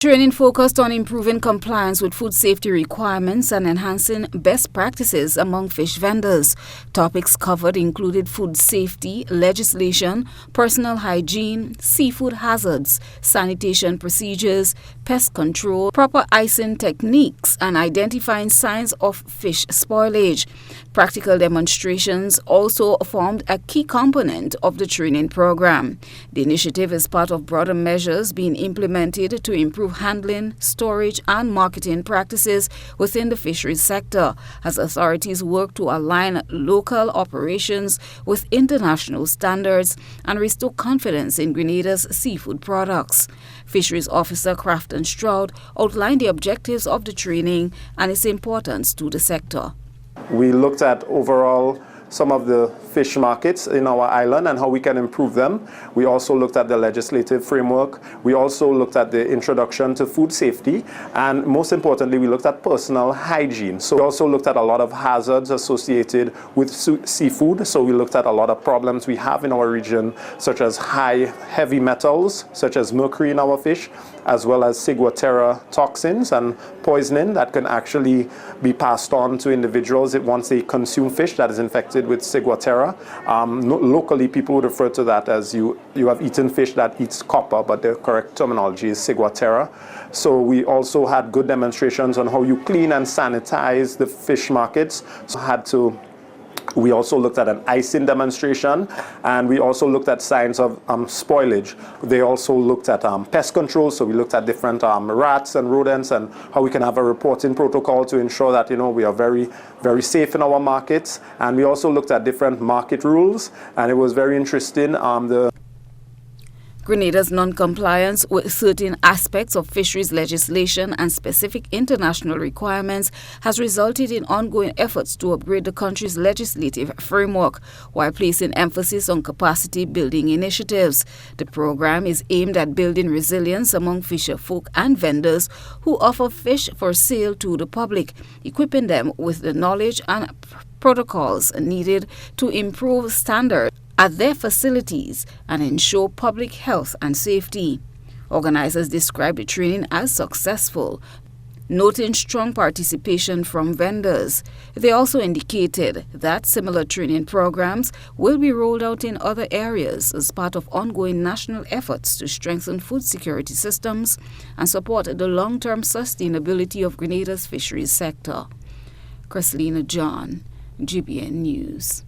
Training focused on improving compliance with food safety requirements and enhancing best practices among fish vendors. Topics covered included food safety, legislation, personal hygiene, seafood hazards, sanitation procedures, pest control, proper icing techniques, and identifying signs of fish spoilage. Practical demonstrations also formed a key component of the training program. The initiative is part of broader measures being implemented to improve handling, storage, and marketing practices within the fisheries sector as authorities work to align local operations with international standards and restore confidence in Grenada's seafood products. Fisheries Officer Crafton Stroud outlined the objectives of the training and its importance to the sector. We looked at overall some of the fish markets in our island and how we can improve them. We also looked at the legislative framework. We also looked at the introduction to food safety. And most importantly, we looked at personal hygiene. So we also looked at a lot of hazards associated with seafood. So we looked at a lot of problems we have in our region, such as heavy metals, such as mercury in our fish, as well as ciguatera toxins and poisoning that can actually be passed on to individuals once they consume fish that is infected with ciguatera. Locally, people would refer to that as you have eaten fish that eats copper, but the correct terminology is ciguatera. So we also had good demonstrations on how you clean and sanitize the fish markets. So we also looked at an icing demonstration, and we also looked at signs of spoilage. They also looked at pest control, so we looked at different rats and rodents and how we can have a reporting protocol to ensure that we are very, very safe in our markets. And we also looked at different market rules, and it was very interesting. Grenada's non-compliance with certain aspects of fisheries legislation and specific international requirements has resulted in ongoing efforts to upgrade the country's legislative framework while placing emphasis on capacity-building initiatives. The program is aimed at building resilience among fisherfolk and vendors who offer fish for sale to the public, equipping them with the knowledge and protocols needed to improve standards at their facilities and ensure public health and safety. Organizers described the training as successful, noting strong participation from vendors. They also indicated that similar training programs will be rolled out in other areas as part of ongoing national efforts to strengthen food security systems and support the long-term sustainability of Grenada's fisheries sector. Chrislina John, GBN News.